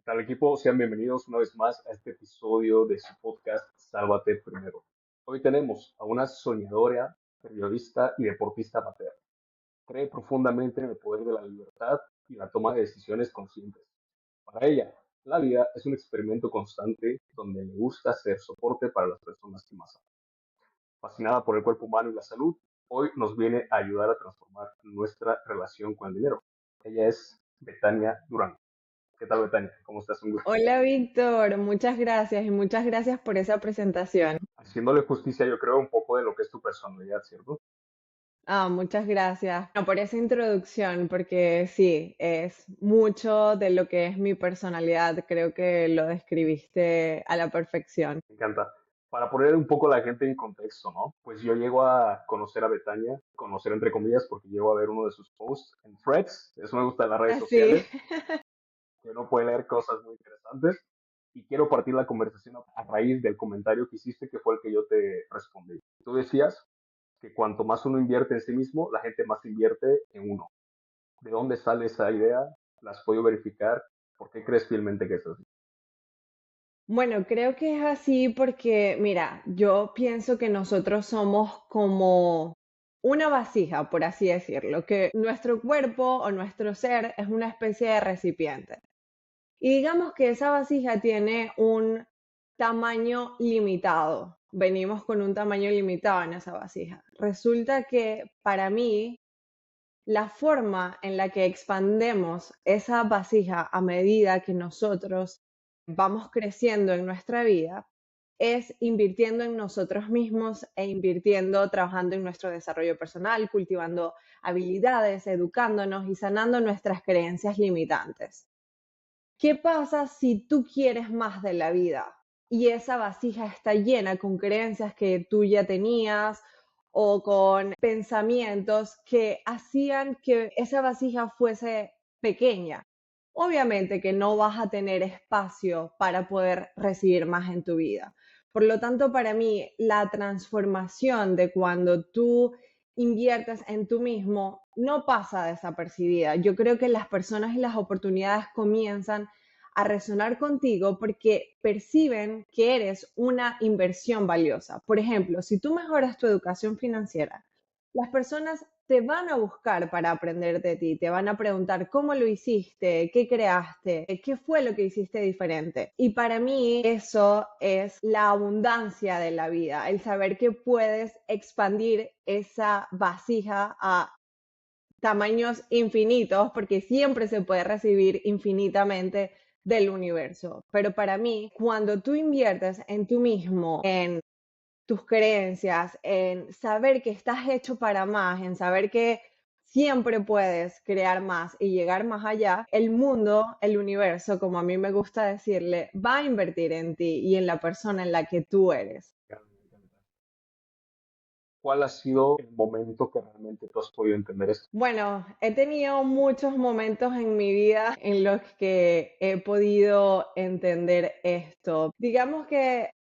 Tal equipo? Sean bienvenidos una vez más a este episodio de su podcast Sálvate Primero. Hoy tenemos a una soñadora, periodista y deportista amateur. Cree profundamente en el poder de la libertad y la toma de decisiones conscientes. Para ella, la vida es un experimento constante donde le gusta ser soporte para las personas que más ama. Fascinada por el cuerpo humano y la salud, hoy nos viene a ayudar a transformar nuestra relación con el dinero. Ella es Betania Durán. ¿Qué tal, Betania? ¿Cómo estás? Un gusto. Hola Víctor, muchas gracias y muchas gracias por esa presentación. Haciéndole justicia, yo creo, un poco de lo que es tu personalidad, ¿cierto? Muchas gracias por esa introducción, porque sí, es mucho de lo que es mi personalidad. Creo que lo describiste a la perfección. Me encanta. Para poner un poco a la gente en contexto, ¿no? Pues yo llego a conocer a Betania, conocer entre comillas, porque llego a ver uno de sus posts en Threads, eso me gusta de las redes Así. sociales, que uno puede leer cosas muy interesantes, y quiero partir la conversación a raíz del comentario que hiciste, que fue el que yo te respondí. Tú decías que cuanto más uno invierte en sí mismo, la gente más invierte en uno. ¿De dónde sale esa idea? ¿La has podido verificar? ¿Por qué crees fielmente que es así? Bueno, creo que es así porque, mira, yo pienso que nosotros somos como una vasija, por así decirlo, que nuestro cuerpo o nuestro ser es una especie de recipiente. Y digamos que esa vasija tiene un tamaño limitado. Venimos con un tamaño limitado en esa vasija. Resulta que para mí, la forma en la que expandemos esa vasija a medida que nosotros vamos creciendo en nuestra vida es invirtiendo en nosotros mismos e invirtiendo, trabajando en nuestro desarrollo personal, cultivando habilidades, educándonos y sanando nuestras creencias limitantes. ¿Qué pasa si tú quieres más de la vida y esa vasija está llena con creencias que tú ya tenías o con pensamientos que hacían que esa vasija fuese pequeña? Obviamente que no vas a tener espacio para poder recibir más en tu vida. Por lo tanto, para mí, la transformación de cuando tú inviertes en tú mismo no pasa desapercibida. Yo creo que las personas y las oportunidades comienzan a resonar contigo porque perciben que eres una inversión valiosa. Por ejemplo, si tú mejoras tu educación financiera, las personas te van a buscar para aprender de ti, te van a preguntar cómo lo hiciste, qué creaste, qué fue lo que hiciste diferente. Y para mí eso es la abundancia de la vida, el saber que puedes expandir esa vasija a tamaños infinitos, porque siempre se puede recibir infinitamente del universo. Pero para mí, cuando tú inviertes en tú mismo, en tus creencias, en saber que estás hecho para más, en saber que siempre puedes crear más y llegar más allá, el mundo, el universo, como a mí me gusta decirle, va a invertir en ti y en la persona en la que tú eres. ¿Cuál ha sido el momento que realmente tú has podido entender esto? Bueno, he tenido muchos momentos en mi vida en los que he podido entender esto. Digamos que,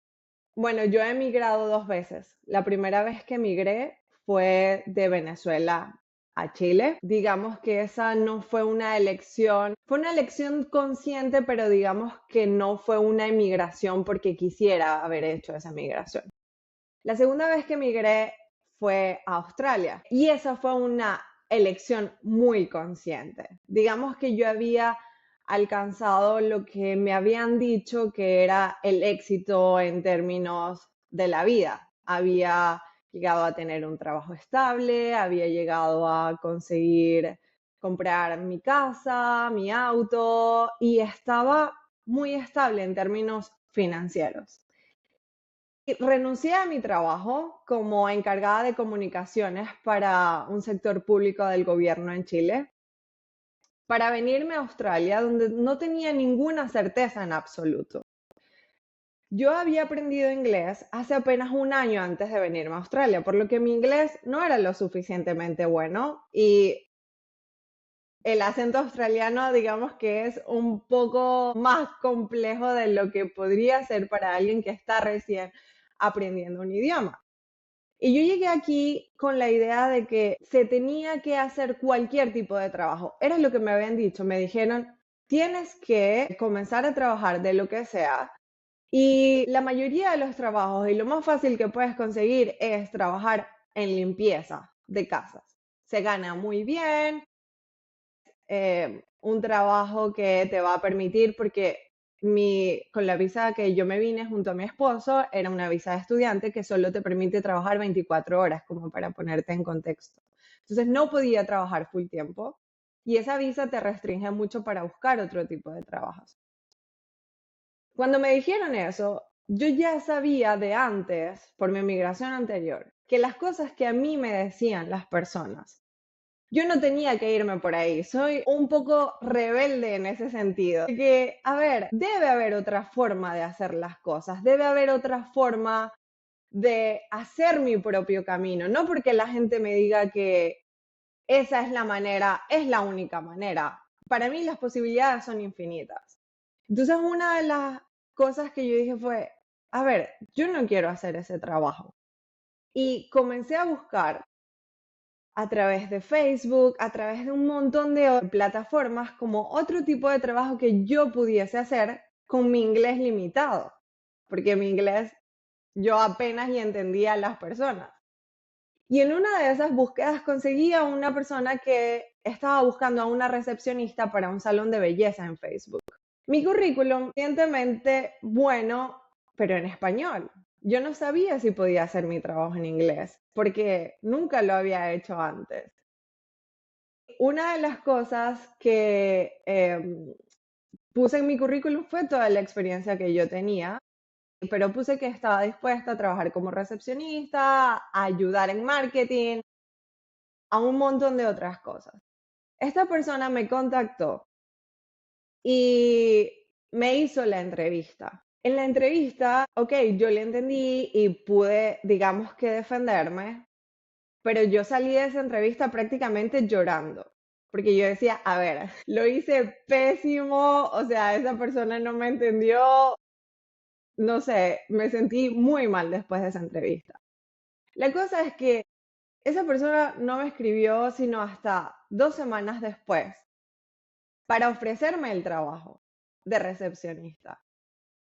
bueno, yo he emigrado dos veces. La primera vez que emigré fue de Venezuela a Chile. Digamos que esa no fue fue una elección consciente, pero digamos que no fue una emigración porque quisiera haber hecho esa migración. La segunda vez que emigré fue a Australia y esa fue una elección muy consciente. Digamos que yo había alcanzado lo que me habían dicho que era el éxito en términos de la vida. Había llegado a tener un trabajo estable, había llegado a conseguir comprar mi casa, mi auto y estaba muy estable en términos financieros. Y renuncié a mi trabajo como encargada de comunicaciones para un sector público del gobierno en Chile para venirme a Australia, donde no tenía ninguna certeza en absoluto. Yo había aprendido inglés hace apenas un año antes de venirme a Australia, por lo que mi inglés no era lo suficientemente bueno y el acento australiano, digamos que es un poco más complejo de lo que podría ser para alguien que está recién aprendiendo un idioma. Y yo llegué aquí con la idea de que se tenía que hacer cualquier tipo de trabajo. Era lo que me habían dicho. Me dijeron, tienes que comenzar a trabajar de lo que sea. Y la mayoría de los trabajos y lo más fácil que puedes conseguir es trabajar en limpieza de casas. Se gana muy bien, un trabajo que te va a permitir, porque con la visa que yo me vine junto a mi esposo, era una visa de estudiante que solo te permite trabajar 24 horas, como para ponerte en contexto. Entonces no podía trabajar full tiempo y esa visa te restringe mucho para buscar otro tipo de trabajos. Cuando me dijeron eso, yo ya sabía de antes, por mi migración anterior, que las cosas que a mí me decían las personas, yo no tenía que irme por ahí. Soy un poco rebelde en ese sentido. Que, a ver, debe haber otra forma de hacer las cosas, debe haber otra forma de hacer mi propio camino, no porque la gente me diga que esa es la manera, es la única manera. Para mí las posibilidades son infinitas. Entonces, una de las cosas que yo dije fue, a ver, yo no quiero hacer ese trabajo. Y comencé a buscar a través de Facebook, a través de un montón de plataformas, como otro tipo de trabajo que yo pudiese hacer con mi inglés limitado, porque mi inglés yo apenas y entendía a las personas. Y en una de esas búsquedas conseguí a una persona que estaba buscando a una recepcionista para un salón de belleza en Facebook. Mi currículum, evidentemente, bueno, pero en español. Yo no sabía si podía hacer mi trabajo en inglés, porque nunca lo había hecho antes. Una de las cosas que puse en mi currículum fue toda la experiencia que yo tenía, pero puse que estaba dispuesta a trabajar como recepcionista, a ayudar en marketing, a un montón de otras cosas. Esta persona me contactó y me hizo la entrevista. En la entrevista, ok, yo le entendí y pude, digamos que defenderme, pero yo salí de esa entrevista prácticamente llorando, porque yo decía, a ver, lo hice pésimo, o sea, esa persona no me entendió, no sé, me sentí muy mal después de esa entrevista. La cosa es que esa persona no me escribió sino hasta 2 semanas después para ofrecerme el trabajo de recepcionista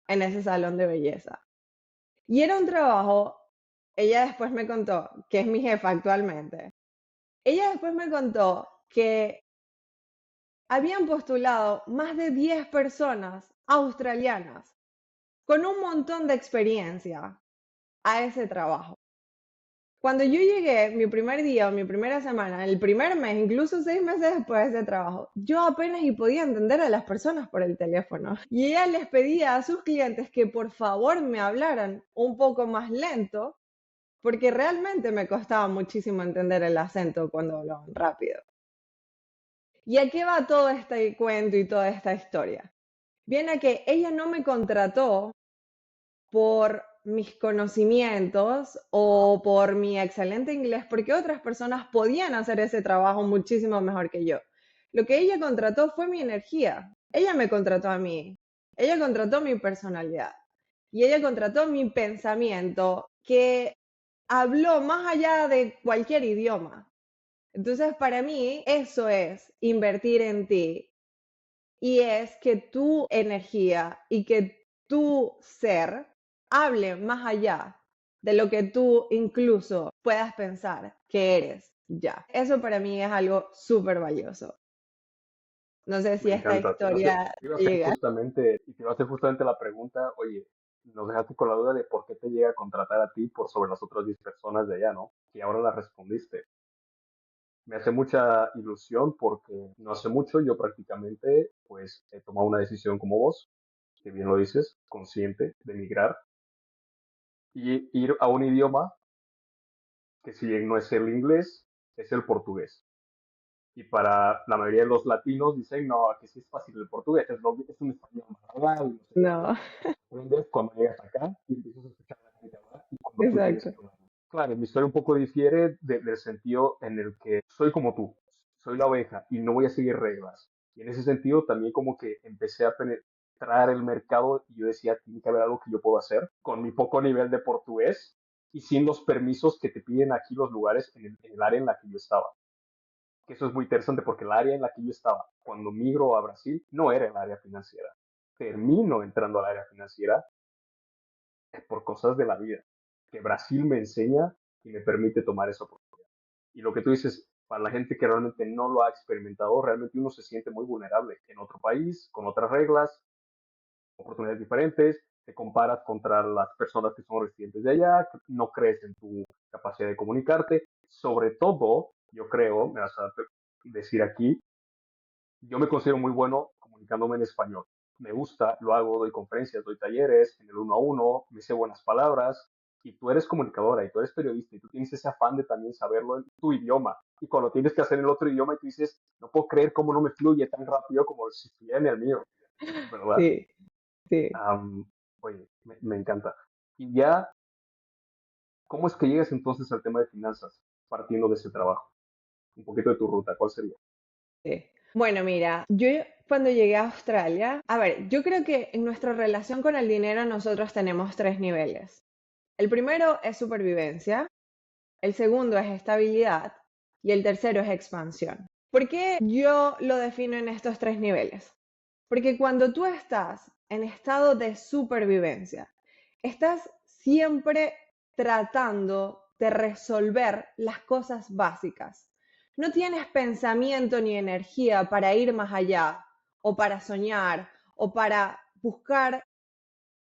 en ese salón de belleza. Y era un trabajo, ella después me contó, que es mi jefa actualmente, ella después me contó que habían postulado más de 10 personas australianas con un montón de experiencia a ese trabajo. Cuando yo llegué, mi primer día o mi primera semana, el primer mes, incluso 6 meses después de ese trabajo, yo apenas y podía entender a las personas por el teléfono. Y ella les pedía a sus clientes que por favor me hablaran un poco más lento, porque realmente me costaba muchísimo entender el acento cuando hablaban rápido. ¿Y a qué va todo este cuento y toda esta historia? Viene a que ella no me contrató por mis conocimientos o por mi excelente inglés, porque otras personas podían hacer ese trabajo muchísimo mejor que yo. Lo que ella contrató fue mi energía. Ella me contrató a mí. Ella contrató mi personalidad. Y ella contrató mi pensamiento que habló más allá de cualquier idioma. Entonces, para mí, eso es invertir en ti y es que tu energía y que tu ser hable más allá de lo que tú incluso puedas pensar que eres ya. Eso para mí es algo súper valioso. No sé si Me esta encanta. historia Te iba a te hacer llega. justamente, y te iba a hacer justamente la pregunta, oye, nos dejaste con la duda de por qué te llega a contratar a ti por sobre las otras 10 personas de allá, ¿no? Y ahora la respondiste. Me hace mucha ilusión porque no hace mucho yo prácticamente pues he tomado una decisión como vos, que bien lo dices, consciente de emigrar y ir a un idioma que si bien no es el inglés, es el portugués. Y para la mayoría de los latinos dicen, no, que sí es fácil el portugués, es un español más hablado y no sé qué. No, Aprendes cuando llegas acá y empiezas a escuchar a la gente hablar y cuando tú tienes exacto. que hablar. Claro, mi historia un poco difiere del sentido en el que soy como tú, soy la oveja y no voy a seguir reglas. Y en ese sentido también como que empecé a penetrar el mercado y yo decía, tiene que haber algo que yo puedo hacer con mi poco nivel de portugués y sin los permisos que te piden aquí los lugares en el área en la que yo estaba. que eso es muy interesante porque el área en la que yo estaba cuando migro a Brasil no era el área financiera. Termino entrando al área financiera por cosas de la vida, que Brasil me enseña y me permite tomar esa oportunidad. Y lo que tú dices, para la gente que realmente no lo ha experimentado, realmente uno se siente muy vulnerable en otro país, con otras reglas, oportunidades diferentes, te comparas contra las personas que son residentes de allá, no crees en tu capacidad de comunicarte. Sobre todo, yo creo, me vas a decir aquí, yo me considero muy bueno comunicándome en español. Me gusta, lo hago, doy conferencias, doy talleres en el uno a uno, me sé buenas palabras. Y tú eres comunicadora y tú eres periodista y tú tienes ese afán de también saberlo en tu idioma. Y cuando tienes que hacer en el otro idioma y tú dices, no puedo creer cómo no me fluye tan rápido como si estuviera en el mío, ¿verdad? Sí, sí. Am, Oye, me encanta. Y ya, ¿cómo es que llegas entonces al tema de finanzas partiendo de ese trabajo? Un poquito de tu ruta, ¿cuál sería? Sí. Bueno, mira, yo cuando llegué a Australia, a ver, yo creo que en nuestra relación con el dinero nosotros tenemos tres niveles. El primero es supervivencia, el segundo es estabilidad y el tercero es expansión. ¿Por qué yo lo defino en estos tres niveles? Porque cuando tú estás en estado de supervivencia, estás siempre tratando de resolver las cosas básicas. No tienes pensamiento ni energía para ir más allá, o para soñar, o para buscar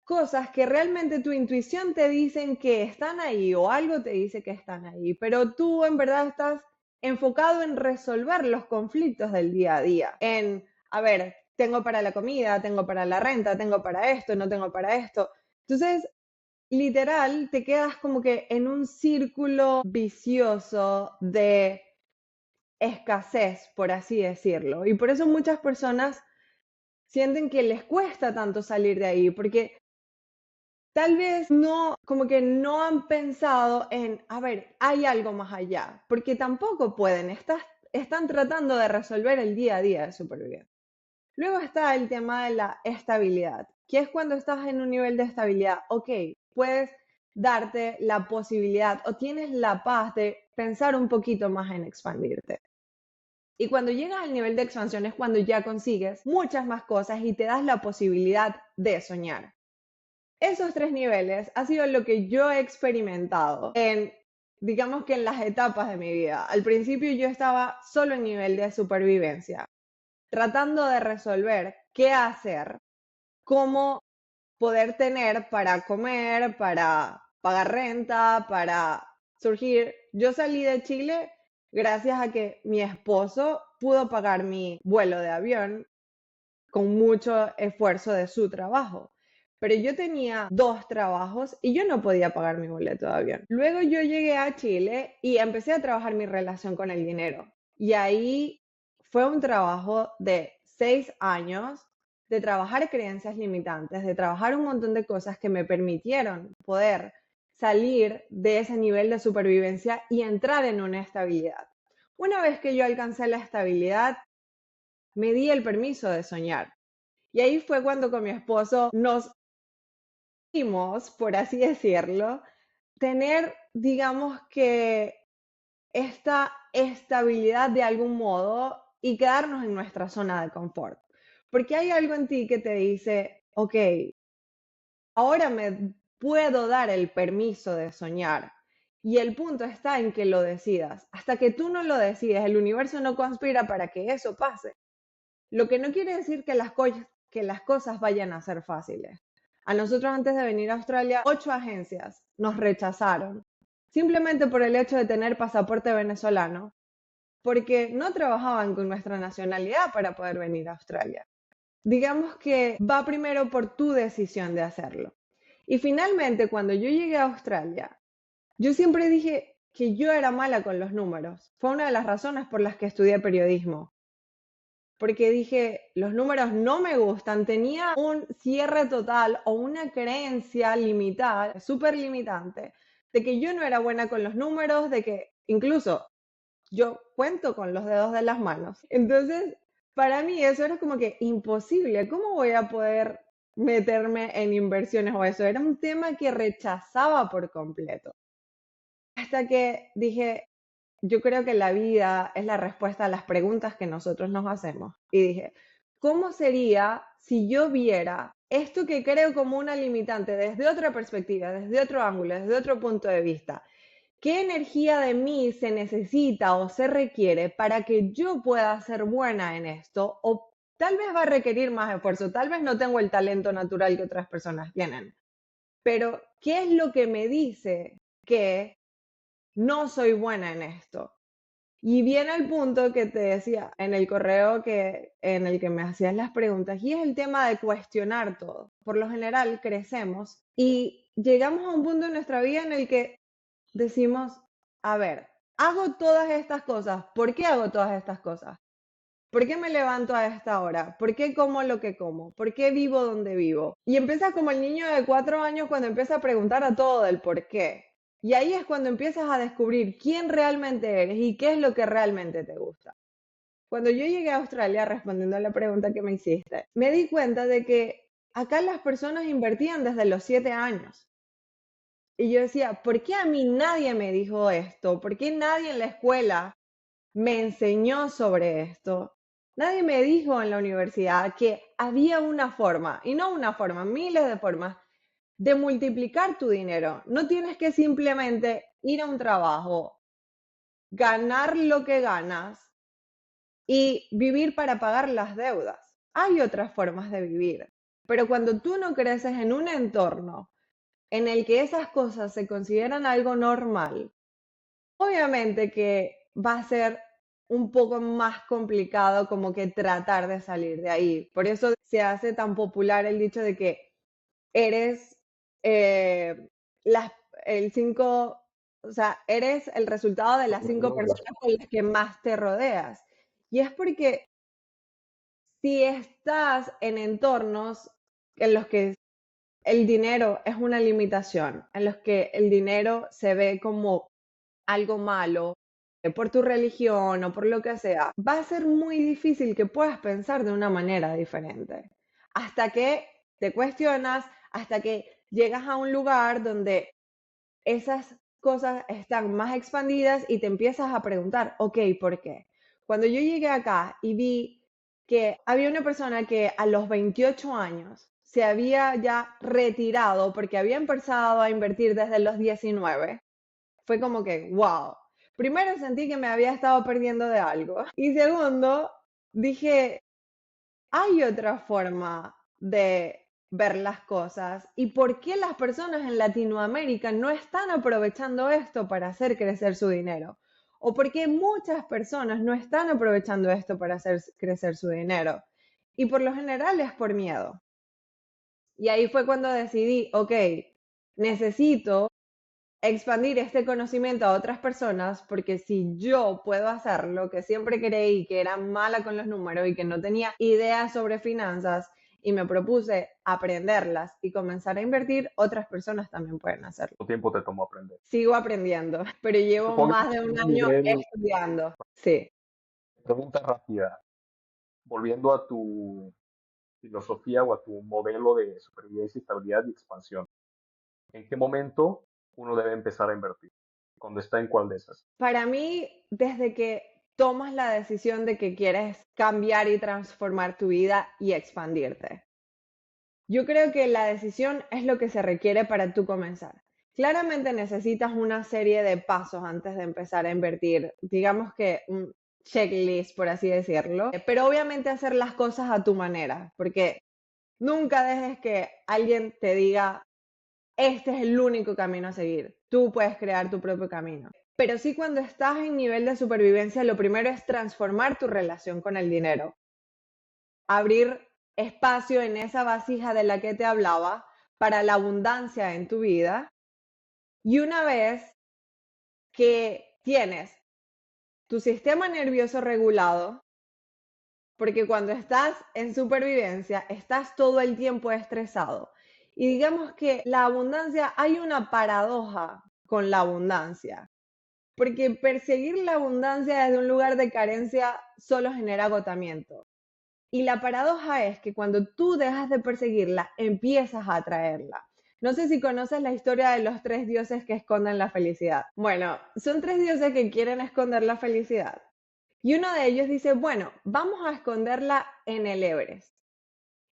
cosas que realmente tu intuición te dicen que están ahí o algo te dice que están ahí, pero tú en verdad estás enfocado en resolver los conflictos del día a día, en, a ver, tengo para la comida, tengo para la renta, tengo para esto, no tengo para esto. Entonces, literal, te quedas como que en un círculo vicioso de escasez, por así decirlo. Y por eso muchas personas sienten que les cuesta tanto salir de ahí, porque tal vez no, como que no han pensado en, a ver, hay algo más allá, porque tampoco pueden, están tratando de resolver el día a día de supervivencia. Luego está el tema de la estabilidad, que es cuando estás en un nivel de estabilidad, ok, puedes darte la posibilidad o tienes la paz de pensar un poquito más en expandirte. Y cuando llegas al nivel de expansión es cuando ya consigues muchas más cosas y te das la posibilidad de soñar. Esos tres niveles ha sido lo que yo he experimentado en, digamos que en las etapas de mi vida. Al principio yo estaba solo en nivel de supervivencia, tratando de resolver qué hacer, cómo poder tener para comer, para pagar renta, para surgir. Yo salí de Chile gracias a que mi esposo pudo pagar mi vuelo de avión con mucho esfuerzo de su trabajo. Pero yo tenía dos trabajos y yo no podía pagar mi boleto de avión. Luego yo llegué a Chile y empecé a trabajar mi relación con el dinero. Y ahí fue un trabajo de 6 años de trabajar creencias limitantes, de trabajar un montón de cosas que me permitieron poder salir de ese nivel de supervivencia y entrar en una estabilidad. Una vez que yo alcancé la estabilidad, me di el permiso de soñar. Y ahí fue cuando con mi esposo nos dimos, por así decirlo, tener, digamos que, esta estabilidad de algún modo y quedarnos en nuestra zona de confort. Porque hay algo en ti que te dice, ok, ahora me puedo dar el permiso de soñar. Y el punto está en que lo decidas. Hasta que tú no lo decides, el universo no conspira para que eso pase. Lo que no quiere decir que las cosas vayan a ser fáciles. A nosotros antes de venir a Australia, 8 agencias nos rechazaron, simplemente por el hecho de tener pasaporte venezolano, porque no trabajaban con nuestra nacionalidad para poder venir a Australia. Digamos que va primero por tu decisión de hacerlo. Y finalmente, cuando yo llegué a Australia, yo siempre dije que yo era mala con los números. Fue una de las razones por las que estudié periodismo, porque dije, los números no me gustan, tenía un cierre total o una creencia limitada, súper limitante, de que yo no era buena con los números, de que incluso yo cuento con los dedos de las manos. Entonces, para mí eso era como que imposible. ¿Cómo voy a poder meterme en inversiones o eso? Era un tema que rechazaba por completo. Hasta que dije, yo creo que la vida es la respuesta a las preguntas que nosotros nos hacemos. Y dije, ¿cómo sería si yo viera esto que creo como una limitante desde otra perspectiva, desde otro ángulo, desde otro punto de vista? ¿Qué energía de mí se necesita o se requiere para que yo pueda ser buena en esto? O tal vez va a requerir más esfuerzo, tal vez no tengo el talento natural que otras personas tienen, pero ¿qué es lo que me dice que no soy buena en esto? Y viene el punto que te decía en el correo en el que me hacías las preguntas, y es el tema de cuestionar todo. Por lo general crecemos y llegamos a un punto en nuestra vida en el que decimos, a ver, hago todas estas cosas. ¿Por qué hago todas estas cosas? ¿Por qué me levanto a esta hora? ¿Por qué como lo que como? ¿Por qué vivo donde vivo? Y empiezas como el niño de 4 años cuando empieza a preguntar a todo del por qué. Y ahí es cuando empiezas a descubrir quién realmente eres y qué es lo que realmente te gusta. Cuando yo llegué a Australia, respondiendo a la pregunta que me hiciste, me di cuenta de que acá las personas invertían desde los 7 años. Y yo decía, ¿por qué a mí nadie me dijo esto? ¿Por qué nadie en la escuela me enseñó sobre esto? Nadie me dijo en la universidad que había una forma, y no una forma, miles de formas, de multiplicar tu dinero. No tienes que simplemente ir a un trabajo, ganar lo que ganas y vivir para pagar las deudas. Hay otras formas de vivir. Pero cuando tú no creces en un entorno en el que esas cosas se consideran algo normal, obviamente que va a ser un poco más complicado como que tratar de salir de ahí. Por eso se hace tan popular el dicho de que eres eh, las, el cinco, o sea, eres el resultado de las cinco personas con las que más te rodeas. Y es porque si estás en entornos en los que el dinero es una limitación, en los que el dinero se ve como algo malo, por tu religión o por lo que sea, va a ser muy difícil que puedas pensar de una manera diferente. Hasta que te cuestionas, hasta que llegas a un lugar donde esas cosas están más expandidas y te empiezas a preguntar, ok, ¿por qué? Cuando yo llegué acá y vi que había una persona que a los 28 años se había ya retirado porque había empezado a invertir desde los 19, fue como que, wow. Primero sentí que me había estado perdiendo de algo. Y segundo, dije, hay otra forma de ver las cosas. ¿Y por qué las personas en Latinoamérica no están aprovechando esto para hacer crecer su dinero? ¿O por qué muchas personas no están aprovechando esto para hacer crecer su dinero? Y por lo general es por miedo. Y ahí fue cuando decidí, ok, necesito expandir este conocimiento a otras personas, porque si yo puedo hacerlo, que siempre creí que era mala con los números y que no tenía ideas sobre finanzas y me propuse aprenderlas y comenzar a invertir, otras personas también pueden hacerlo. ¿Cuánto tiempo te tomó aprender? Sigo aprendiendo, pero llevo Supongo más que de es un un año nivel, estudiando. Sí. pregunta rápida, volviendo a tu filosofía o a tu modelo de supervivencia, estabilidad y expansión. ¿En qué momento uno debe empezar a invertir? ¿Cuándo está en cuál de esas? Para mí, desde que tomas la decisión de que quieres cambiar y transformar tu vida y expandirte. Yo creo que la decisión es lo que se requiere para tú comenzar. Claramente necesitas una serie de pasos antes de empezar a invertir, digamos que un checklist, por así decirlo, pero obviamente hacer las cosas a tu manera, porque nunca dejes que alguien te diga, este es el único camino a seguir. Tú puedes crear tu propio camino. Pero sí, cuando estás en nivel de supervivencia, lo primero es transformar tu relación con el dinero, abrir espacio en esa vasija de la que te hablaba para la abundancia en tu vida. Y una vez que tienes tu sistema nervioso regulado, porque cuando estás en supervivencia, estás todo el tiempo estresado. Y digamos que la abundancia, hay una paradoja con la abundancia, porque perseguir la abundancia desde un lugar de carencia solo genera agotamiento. Y la paradoja es que cuando tú dejas de perseguirla, empiezas a atraerla. No sé si conoces la historia de los tres dioses que esconden la felicidad. Bueno, son tres dioses que quieren esconder la felicidad. Y uno de ellos dice, bueno, vamos a esconderla en el Everest.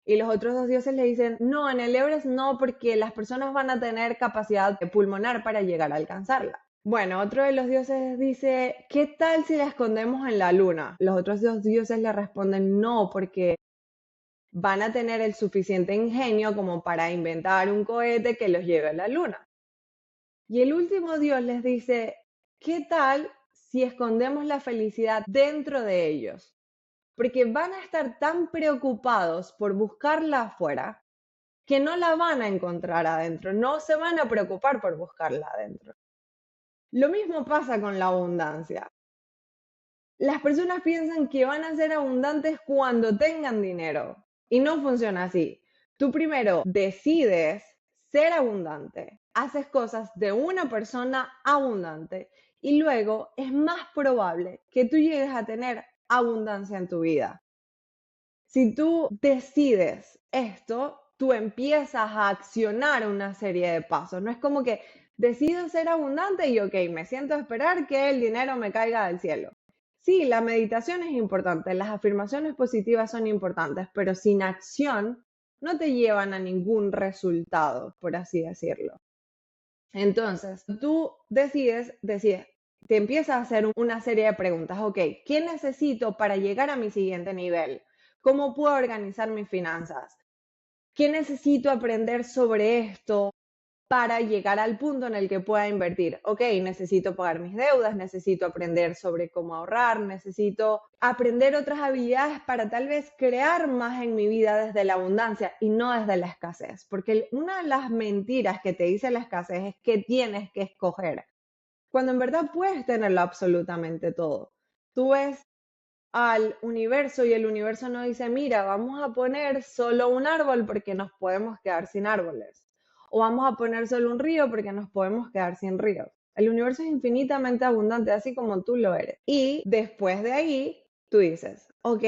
Y los otros dos dioses le dicen, no, en el Everest no, porque las personas van a tener capacidad pulmonar para llegar a alcanzarla. Bueno, otro de los dioses dice, ¿qué tal si la escondemos en la luna? Los otros dos dioses le responden, no, porque van a tener el suficiente ingenio como para inventar un cohete que los lleve a la luna. Y el último dios les dice, ¿qué tal si escondemos la felicidad dentro de ellos? Porque van a estar tan preocupados por buscarla afuera que no la van a encontrar adentro, no se van a preocupar por buscarla adentro. Lo mismo pasa con la abundancia. Las personas piensan que van a ser abundantes cuando tengan dinero y no funciona así. Tú primero decides ser abundante, haces cosas de una persona abundante y luego es más probable que tú llegues a tener abundancia en tu vida. Si tú decides esto, tú empiezas a accionar una serie de pasos. No es como que decido ser abundante y ok, me siento a esperar que el dinero me caiga del cielo. Sí, la meditación es importante, las afirmaciones positivas son importantes, pero sin acción no te llevan a ningún resultado, por así decirlo. Entonces, tú decides, te empiezas a hacer una serie de preguntas. Ok, ¿qué necesito para llegar a mi siguiente nivel? ¿Cómo puedo organizar mis finanzas? ¿Qué necesito aprender sobre esto para llegar al punto en el que pueda invertir? Ok, necesito pagar mis deudas, necesito aprender sobre cómo ahorrar, necesito aprender otras habilidades para tal vez crear más en mi vida desde la abundancia y no desde la escasez. Porque una de las mentiras que te dice la escasez es que tienes que escoger, cuando en verdad puedes tenerlo absolutamente todo. Tú ves al universo y el universo nos dice, mira, vamos a poner solo un árbol porque nos podemos quedar sin árboles. O vamos a poner solo un río porque nos podemos quedar sin ríos. El universo es infinitamente abundante, así como tú lo eres. Y después de ahí, tú dices, ok,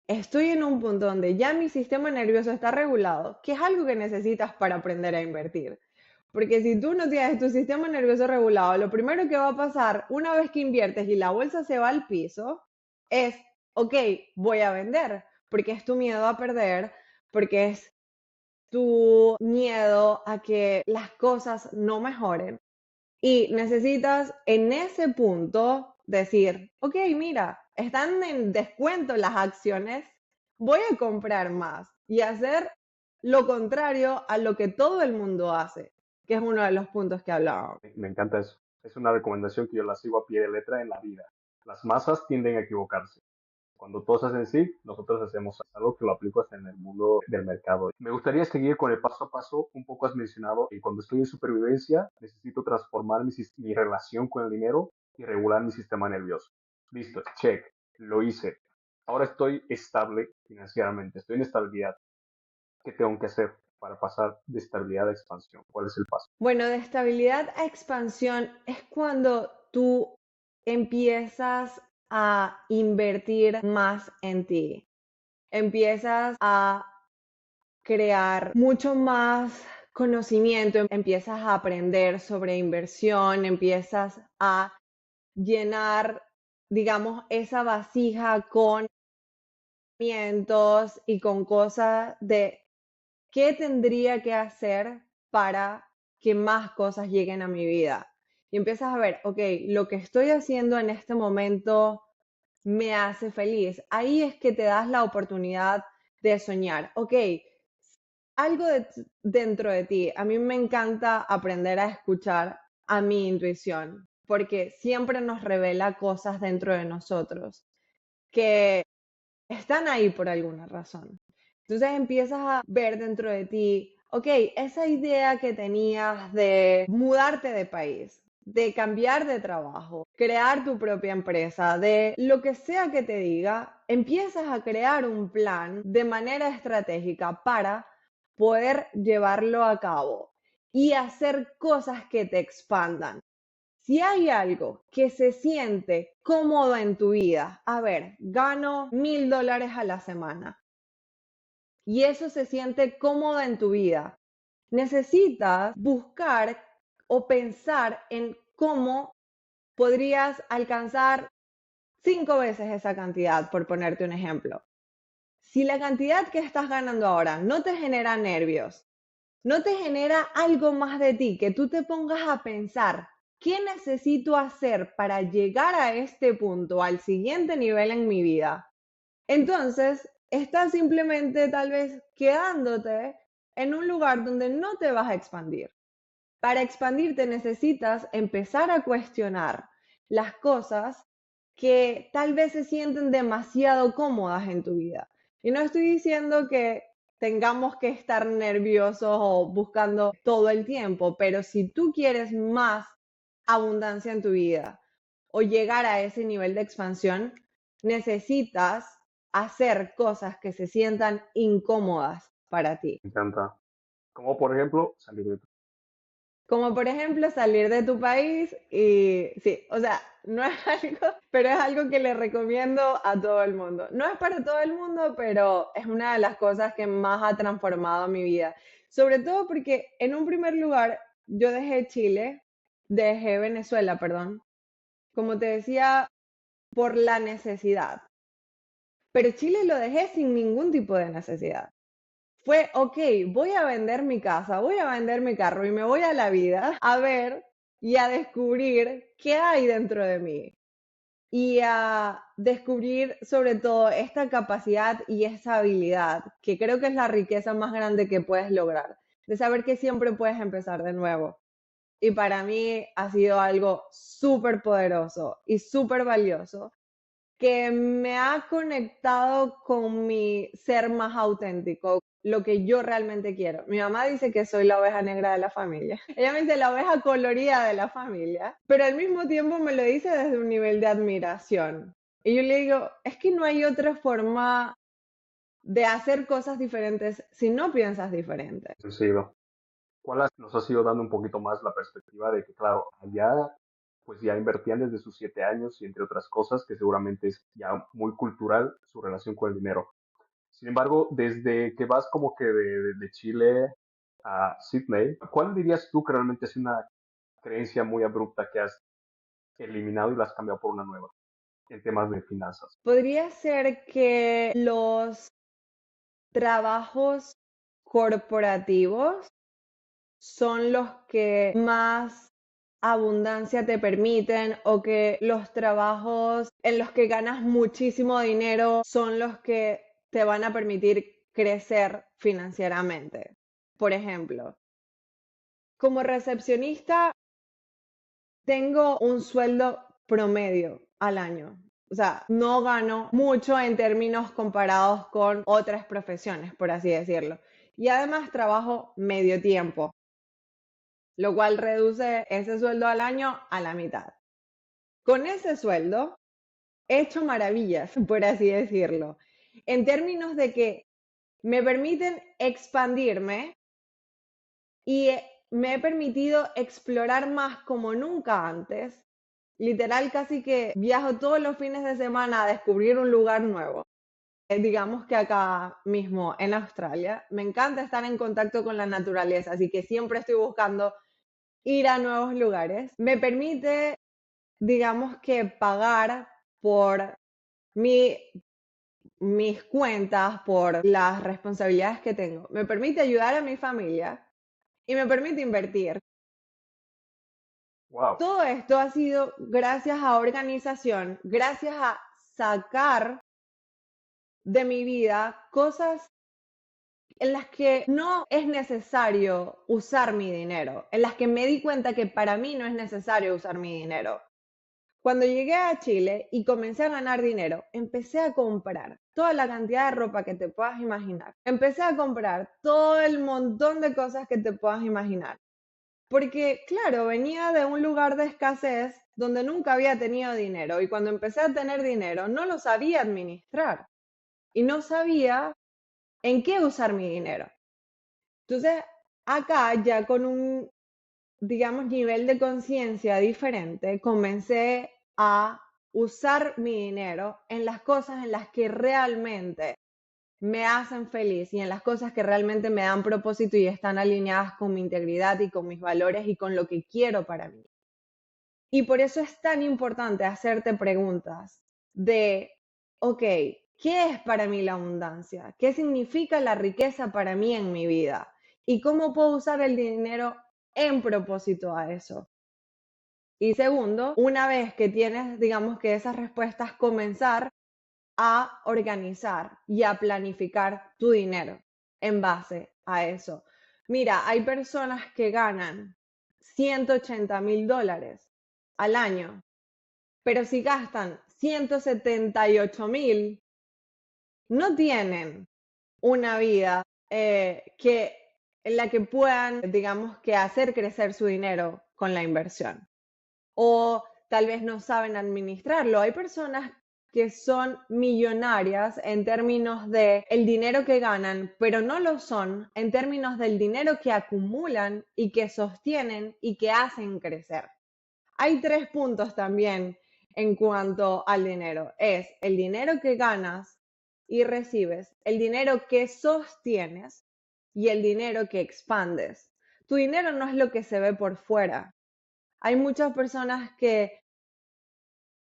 estoy en un punto donde ya mi sistema nervioso está regulado, que es algo que necesitas para aprender a invertir. Porque si tú no tienes tu sistema nervioso regulado, lo primero que va a pasar una vez que inviertes y la bolsa se va al piso es, ok, voy a vender, porque es tu miedo a perder, porque es tu miedo a que las cosas no mejoren. Y necesitas en ese punto decir, ok, mira, están en descuento las acciones, voy a comprar más y hacer lo contrario a lo que todo el mundo hace, que es uno de los puntos que hablábamos. Me encanta eso. Es una recomendación que yo la sigo a pie de letra en la vida. Las masas tienden a equivocarse. Cuando todos hacen sí, nosotros hacemos algo que lo aplico hasta en el mundo del mercado. Me gustaría seguir con el paso a paso. Un poco has mencionado que cuando estoy en supervivencia necesito transformar mi relación con el dinero y regular mi sistema nervioso. Listo, check, lo hice. Ahora estoy estable financieramente, estoy en estabilidad. ¿Qué tengo que hacer para pasar de estabilidad a expansión? ¿Cuál es el paso? Bueno, de estabilidad a expansión es cuando tú empiezas a invertir más en ti, empiezas a crear mucho más conocimiento, empiezas a aprender sobre inversión, empiezas a llenar, digamos, esa vasija con conocimientos y con cosas de qué tendría que hacer para que más cosas lleguen a mi vida. Y empiezas a ver, ok, lo que estoy haciendo en este momento me hace feliz. Ahí es que te das la oportunidad de soñar. Ok, algo dentro de ti. A mí me encanta aprender a escuchar a mi intuición, porque siempre nos revela cosas dentro de nosotros que están ahí por alguna razón. Entonces empiezas a ver dentro de ti, ok, esa idea que tenías de mudarte de país, de cambiar de trabajo, crear tu propia empresa, de lo que sea que te diga, empiezas a crear un plan de manera estratégica para poder llevarlo a cabo y hacer cosas que te expandan. Si hay algo que se siente cómodo en tu vida, a ver, gano $1,000 a la semana y eso se siente cómodo en tu vida, necesitas buscar o pensar en cómo podrías alcanzar 5 veces esa cantidad, por ponerte un ejemplo. Si la cantidad que estás ganando ahora no te genera nervios, no te genera algo más de ti, que tú te pongas a pensar, ¿qué necesito hacer para llegar a este punto, al siguiente nivel en mi vida? Entonces, estás simplemente tal vez quedándote en un lugar donde no te vas a expandir. Para expandirte necesitas empezar a cuestionar las cosas que tal vez se sienten demasiado cómodas en tu vida. Y no estoy diciendo que tengamos que estar nerviosos o buscando todo el tiempo, pero si tú quieres más abundancia en tu vida o llegar a ese nivel de expansión, necesitas hacer cosas que se sientan incómodas para ti. Me encanta. Como por ejemplo, salir de tu... Como por ejemplo salir de tu país y sí, o sea, no es algo, pero es algo que le recomiendo a todo el mundo. No es para todo el mundo, pero es una de las cosas que más ha transformado mi vida. Sobre todo porque en un primer lugar yo dejé Venezuela, perdón, como te decía, por la necesidad. Pero Chile lo dejé sin ningún tipo de necesidad. Fue, ok, voy a vender mi casa, voy a vender mi carro y me voy a la vida a ver y a descubrir qué hay dentro de mí y a descubrir sobre todo esta capacidad y esa habilidad, que creo que es la riqueza más grande que puedes lograr, de saber que siempre puedes empezar de nuevo. Y para mí ha sido algo súper poderoso y súper valioso que me ha conectado con mi ser más auténtico, lo que yo realmente quiero. Mi mamá dice que soy la oveja negra de la familia. Ella me dice la oveja colorida de la familia, pero al mismo tiempo me lo dice desde un nivel de admiración. Y yo le digo, es que no hay otra forma de hacer cosas diferentes si no piensas diferente. Sencillo. Nos ha ido dando un poquito más la perspectiva de que, claro, allá pues ya invertían desde sus 7 años y entre otras cosas que seguramente es ya muy cultural su relación con el dinero. Sin embargo, desde que vas como que de Chile a Sydney, ¿cuál dirías tú que realmente es una creencia muy abrupta que has eliminado y la has cambiado por una nueva en temas de finanzas? Podría ser que los trabajos corporativos son los que más abundancia te permiten o que los trabajos en los que ganas muchísimo dinero son los que te van a permitir crecer financieramente. Por ejemplo, como recepcionista tengo un sueldo promedio al año. O sea, no gano mucho en términos comparados con otras profesiones, por así decirlo. Y además trabajo medio tiempo, lo cual reduce ese sueldo al año a la mitad. Con ese sueldo he hecho maravillas, por así decirlo, en términos de que me permiten expandirme y me he permitido explorar más como nunca antes. Literal, casi que viajo todos los fines de semana a descubrir un lugar nuevo. Digamos que acá mismo en Australia me encanta estar en contacto con la naturaleza, así que siempre estoy buscando ir a nuevos lugares. Me permite, digamos que pagar por mi, mis cuentas, por las responsabilidades que tengo. Me permite ayudar a mi familia y me permite invertir. Wow. Todo esto ha sido gracias a organización, gracias a sacar de mi vida cosas en las que no es necesario usar mi dinero, en las que me di cuenta que para mí no es necesario usar mi dinero. Cuando llegué a Chile y comencé a ganar dinero, empecé a comprar toda la cantidad de ropa que te puedas imaginar. Empecé a comprar todo el montón de cosas que te puedas imaginar. Porque, claro, venía de un lugar de escasez donde nunca había tenido dinero y cuando empecé a tener dinero no lo sabía administrar y no sabía en qué usar mi dinero. Entonces, acá ya con un, digamos, nivel de conciencia diferente, comencé a usar mi dinero en las cosas en las que realmente me hacen feliz y en las cosas que realmente me dan propósito y están alineadas con mi integridad y con mis valores y con lo que quiero para mí. Y por eso es tan importante hacerte preguntas de, ok, ¿qué es para mí la abundancia? ¿Qué significa la riqueza para mí en mi vida? ¿Y cómo puedo usar el dinero en propósito a eso? Y segundo, una vez que tienes, digamos que esas respuestas, comenzar a organizar y a planificar tu dinero en base a eso. Mira, hay personas que ganan $180,000 al año, pero si gastan 178,000, no tienen una vida que, en la que puedan, digamos, que hacer crecer su dinero con la inversión. O tal vez no saben administrarlo. Hay personas que son millonarias en términos de el dinero que ganan, pero no lo son en términos del dinero que acumulan y que sostienen y que hacen crecer. Hay tres puntos también en cuanto al dinero. Es el dinero que ganas y recibes, el dinero que sostienes y el dinero que expandes. Tu dinero no es lo que se ve por fuera. Hay muchas personas que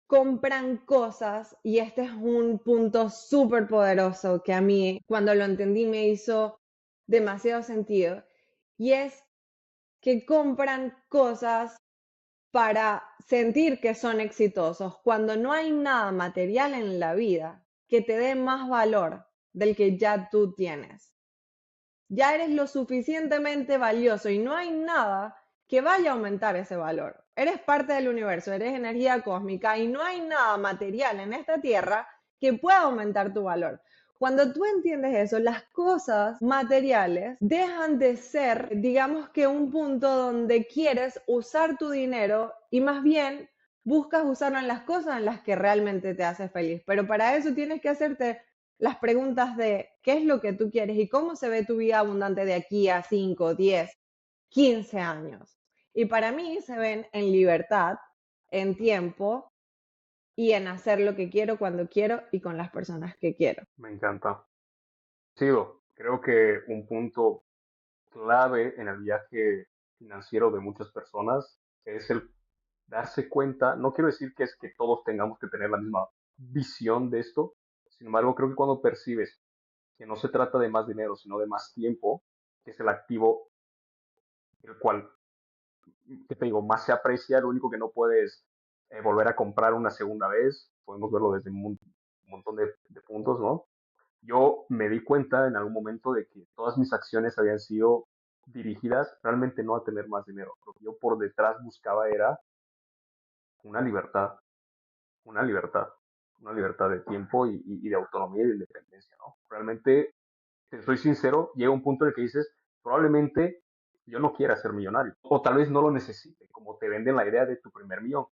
compran cosas y este es un punto súper poderoso que a mí cuando lo entendí me hizo demasiado sentido y es que compran cosas para sentir que son exitosos cuando no hay nada material en la vida que te dé más valor del que ya tú tienes. Ya eres lo suficientemente valioso y no hay nada que vaya a aumentar ese valor. Eres parte del universo, eres energía cósmica y no hay nada material en esta tierra que pueda aumentar tu valor. Cuando tú entiendes eso, las cosas materiales dejan de ser, digamos que un punto donde quieres usar tu dinero y más bien buscas usarlo en las cosas en las que realmente te hace feliz. Pero para eso tienes que hacerte las preguntas de qué es lo que tú quieres y cómo se ve tu vida abundante de aquí a 5, 10, 15 años. Y para mí se ven en libertad, en tiempo y en hacer lo que quiero cuando quiero y con las personas que quiero. Me encanta. Sigo. Creo que un punto clave en el viaje financiero de muchas personas es el darse cuenta, no quiero decir que es que todos tengamos que tener la misma visión de esto, sin embargo, creo que cuando percibes que no se trata de más dinero, sino de más tiempo, que es el activo el cual, que te digo, más se aprecia, lo único que no puedes volver a comprar una segunda vez, podemos verlo desde un montón de puntos, ¿no? Yo me di cuenta en algún momento de que todas mis acciones habían sido dirigidas realmente no a tener más dinero. Lo que yo por detrás buscaba era una libertad, una libertad, una libertad de tiempo y de autonomía y de independencia, ¿no? Realmente, te soy sincero, llega un punto en el que dices, probablemente yo no quiera ser millonario, o tal vez no lo necesite, como te venden la idea de tu primer millón.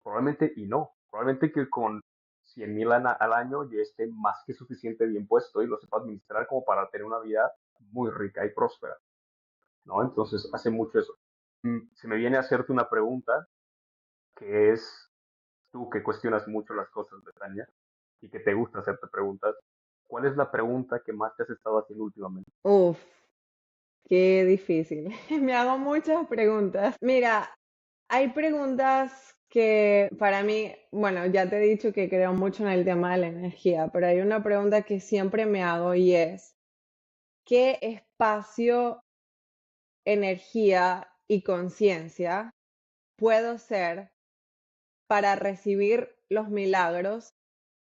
Probablemente y no, probablemente que con 100,000 al año ya esté más que suficiente bien puesto y lo sepa administrar como para tener una vida muy rica y próspera, ¿no? Entonces hace mucho eso. Se me viene a hacerte una pregunta que es, tú que cuestionas mucho las cosas, Betania, y que te gusta hacerte preguntas, ¿cuál es la pregunta que más te has estado haciendo últimamente? Uf, qué difícil. Me hago muchas preguntas. Mira, hay preguntas que para mí, bueno, ya te he dicho que creo mucho en el tema de la energía, pero hay una pregunta que siempre me hago y es, ¿qué espacio, energía y conciencia puedo ser para recibir los milagros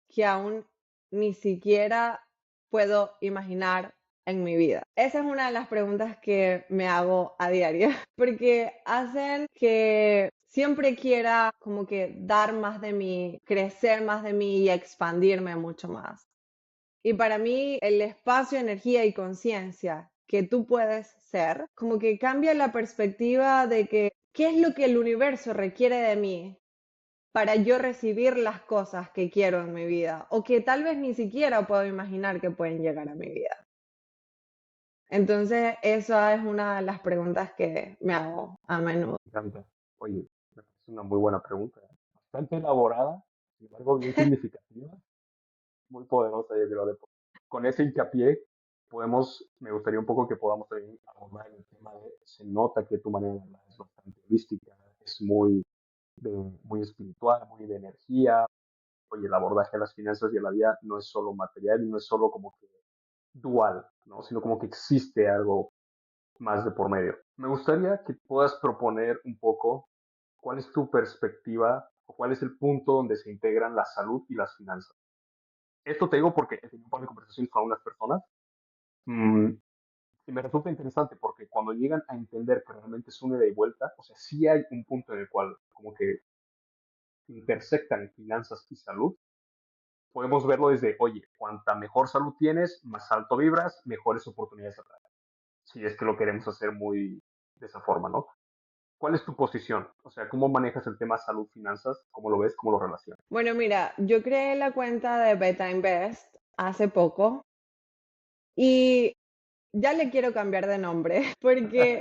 que aún ni siquiera puedo imaginar en mi vida? Esa es una de las preguntas que me hago a diario, porque hacen que siempre quiera como que dar más de mí, crecer más de mí y expandirme mucho más. Y para mí el espacio, energía y conciencia que tú puedes ser, como que cambia la perspectiva de que qué es lo que el universo requiere de mí para yo recibir las cosas que quiero en mi vida o que tal vez ni siquiera puedo imaginar que pueden llegar a mi vida. Entonces, esa es una de las preguntas que me hago a menudo. Me encanta. Oye, me parece una muy buena pregunta, ¿eh? Bastante elaborada, sin embargo bien significativa, muy poderosa, yo creo, de por sí. con ese hincapié, me gustaría un poco que podamos también abordar el tema de, se nota que tu manera de hablar es bastante holística, es muy espiritual, muy de energía. Oye, el abordaje de las finanzas y de la vida no es solo material y no es solo como que dual, ¿no? Sino como que existe algo más de por medio. Me gustaría que puedas proponer un poco cuál es tu perspectiva o cuál es el punto donde se integran la salud y las finanzas. Esto te digo porque he tenido un par de conversaciones con algunas personas mm, y me resulta interesante porque cuando llegan a entender que realmente es una ida y vuelta, o sea, sí hay un punto en el cual como que intersectan finanzas y salud, podemos verlo desde, oye, cuanta mejor salud tienes, más alto vibras, mejores oportunidades atrás. Si es que lo queremos hacer muy de esa forma, ¿no? ¿Cuál es tu posición? O sea, ¿cómo manejas el tema salud-finanzas? ¿Cómo lo ves? ¿Cómo lo relacionas? Bueno, mira, yo creé la cuenta de Beta Invest hace poco y ya le quiero cambiar de nombre porque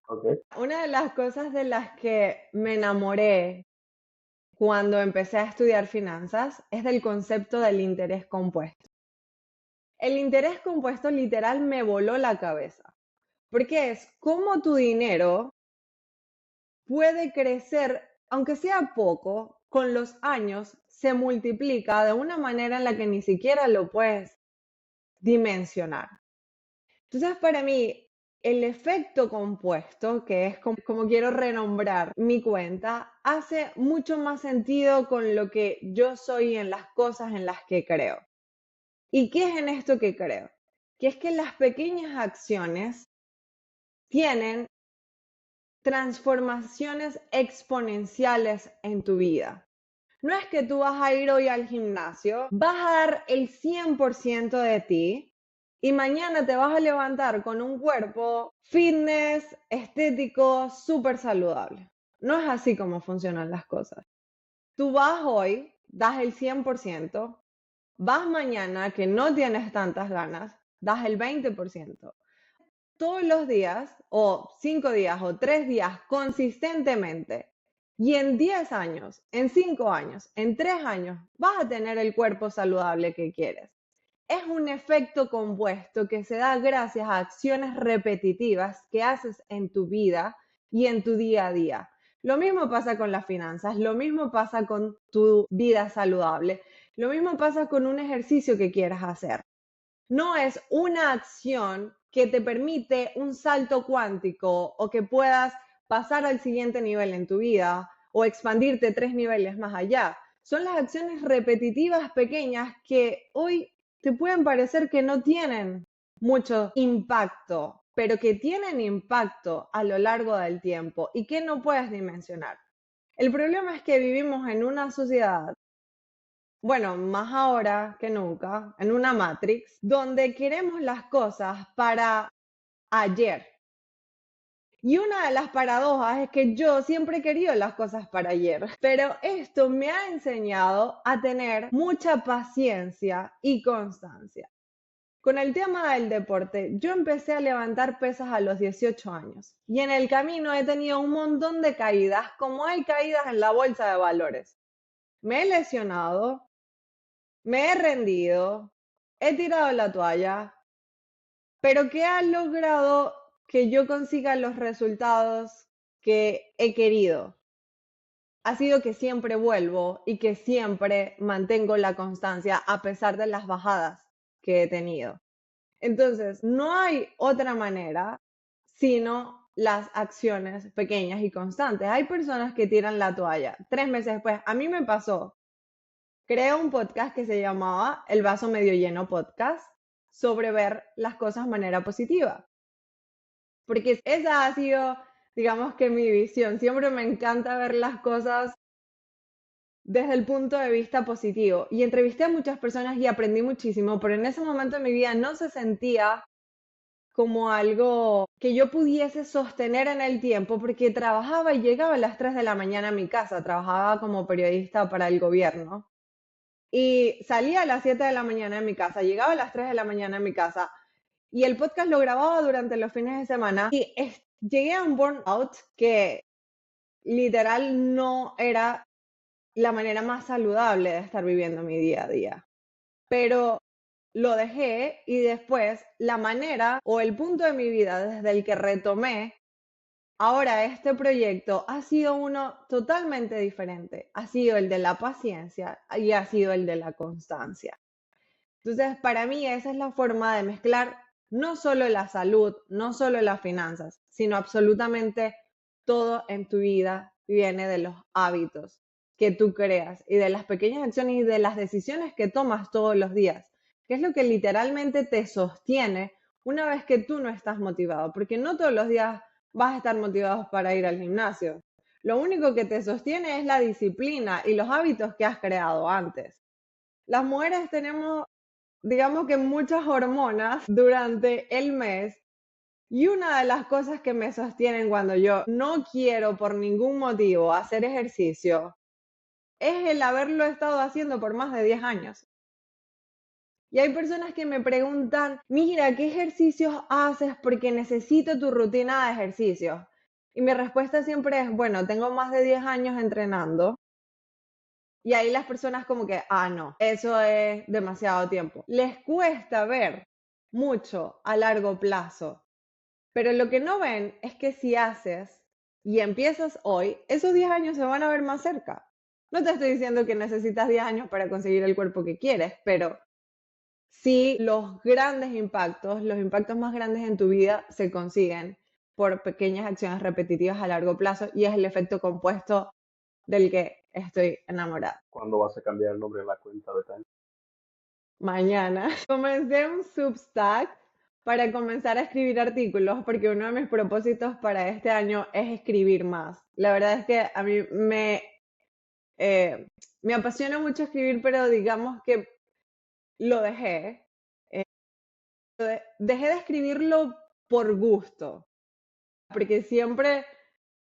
Ok, una de las cosas de las que me enamoré cuando empecé a estudiar finanzas es del concepto del interés compuesto. El interés compuesto literal me voló la cabeza, porque es cómo tu dinero puede crecer, aunque sea poco, con los años se multiplica de una manera en la que ni siquiera lo puedes dimensionar. Entonces, para mí, el efecto compuesto, que es como quiero renombrar mi cuenta, hace mucho más sentido con lo que yo soy en las cosas en las que creo. ¿Y qué es en esto que creo? Que es que las pequeñas acciones tienen transformaciones exponenciales en tu vida. No es que tú vas a ir hoy al gimnasio, vas a dar el 100% de ti y mañana te vas a levantar con un cuerpo fitness, estético, súper saludable. No es así como funcionan las cosas. Tú vas hoy, das el 100%, vas mañana que no tienes tantas ganas, das el 20%. Todos los días, o 5 días, o 3 días, consistentemente, y en 10 años, en 5 años, en 3 años, vas a tener el cuerpo saludable que quieres. Es un efecto compuesto que se da gracias a acciones repetitivas que haces en tu vida y en tu día a día. Lo mismo pasa con las finanzas, lo mismo pasa con tu vida saludable, lo mismo pasa con un ejercicio que quieras hacer. No es una acción que te permite un salto cuántico o que puedas pasar al siguiente nivel en tu vida o expandirte 3 niveles más allá. Son las acciones repetitivas pequeñas que hoy te pueden parecer que no tienen mucho impacto, pero que tienen impacto a lo largo del tiempo y que no puedes dimensionar. El problema es que vivimos en una sociedad, bueno, más ahora que nunca, en una Matrix, donde queremos las cosas para ayer. Y una de las paradojas es que yo siempre he querido las cosas para ayer, pero esto me ha enseñado a tener mucha paciencia y constancia. Con el tema del deporte, yo empecé a levantar pesas a los 18 años y en el camino he tenido un montón de caídas, como hay caídas en la bolsa de valores. Me he lesionado, me he rendido, he tirado la toalla, pero ¿qué ha logrado que yo consiga los resultados que he querido? Ha sido que siempre vuelvo y que siempre mantengo la constancia a pesar de las bajadas que he tenido. Entonces, no hay otra manera sino las acciones pequeñas y constantes. Hay personas que tiran la toalla 3 meses después. A mí me pasó. Creé un podcast que se llamaba El vaso medio lleno podcast sobre ver las cosas de manera positiva. Porque esa ha sido, digamos que mi visión. Siempre me encanta ver las cosas desde el punto de vista positivo. Y entrevisté a muchas personas y aprendí muchísimo, pero en ese momento de mi vida no se sentía como algo que yo pudiese sostener en el tiempo porque trabajaba y llegaba a las 3 de la mañana a mi casa. Trabajaba como periodista para el gobierno. Y salía a las 7 de la mañana de mi casa, llegaba a las 3 de la mañana a mi casa y el podcast lo grababa durante los fines de semana y llegué a un burnout que literal no era la manera más saludable de estar viviendo mi día a día. Pero lo dejé y después la manera o el punto de mi vida desde el que retomé ahora este proyecto ha sido uno totalmente diferente. Ha sido el de la paciencia y ha sido el de la constancia. Entonces, para mí esa es la forma de mezclar no solo la salud, no solo las finanzas, sino absolutamente todo en tu vida viene de los hábitos que tú creas y de las pequeñas acciones y de las decisiones que tomas todos los días, que es lo que literalmente te sostiene una vez que tú no estás motivado, porque no todos los días vas a estar motivado para ir al gimnasio. Lo único que te sostiene es la disciplina y los hábitos que has creado antes. Las mujeres tenemos, digamos que muchas hormonas durante el mes y una de las cosas que me sostienen cuando yo no quiero por ningún motivo hacer ejercicio es el haberlo estado haciendo por más de 10 años. Y hay personas que me preguntan, mira, ¿qué ejercicios haces? Porque necesito tu rutina de ejercicios. Y mi respuesta siempre es, bueno, tengo más de 10 años entrenando. Y ahí las personas como que, no, eso es demasiado tiempo. Les cuesta ver mucho a largo plazo, pero lo que no ven es que si haces y empiezas hoy, esos 10 años se van a ver más cerca. No te estoy diciendo que necesitas 10 años para conseguir el cuerpo que quieres, pero sí los grandes impactos, los impactos más grandes en tu vida se consiguen por pequeñas acciones repetitivas a largo plazo y es el efecto compuesto del que estoy enamorada. ¿Cuándo vas a cambiar el nombre de la cuenta de Time? Mañana comencé un Substack para comenzar a escribir artículos porque uno de mis propósitos para este año es escribir más. La verdad es que a mí me apasiona mucho escribir, pero digamos que lo dejé. eh, Dejé de escribirlo por gusto, porque siempre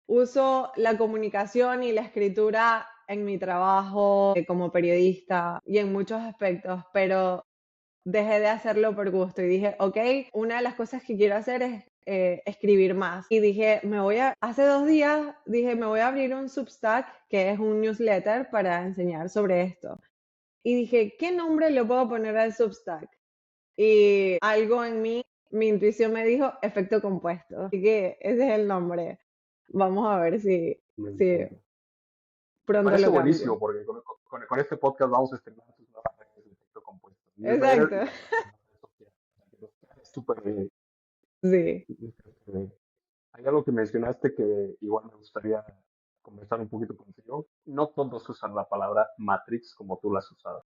uso la comunicación y la escritura en mi trabajo como periodista y en muchos aspectos, pero dejé de hacerlo por gusto y dije, ok, una de las cosas que quiero hacer es escribir más. Y dije, hace 2 días dije, me voy a abrir un Substack, que es un newsletter para enseñar sobre esto. Y dije, ¿qué nombre le puedo poner al Substack? Y algo en mí, mi intuición me dijo, efecto compuesto. Así que ese es el nombre. Vamos a ver Me si encanta. Me pronto parece lo cambio. buenísimo porque con este podcast vamos a estrenar tus nuevas redes de efecto compuesto. Newsletter y Exacto. una red social. Es súper bien. Sí. Hay algo que mencionaste que igual me gustaría conversar un poquito contigo. No todos usan la palabra Matrix como tú la has usado.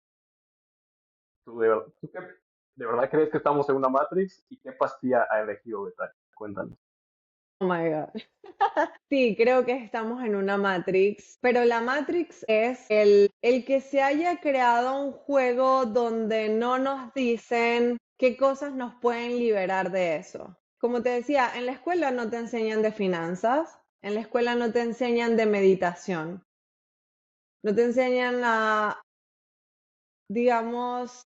¿De verdad crees que estamos en una Matrix? ¿Y qué pastilla ha elegido Betania? Cuéntanos. Oh my God. Sí, creo que estamos en una Matrix, pero la Matrix es el que se haya creado un juego donde no nos dicen qué cosas nos pueden liberar de eso. Como te decía, en la escuela no te enseñan de finanzas, en la escuela no te enseñan de meditación, no te enseñan a, digamos,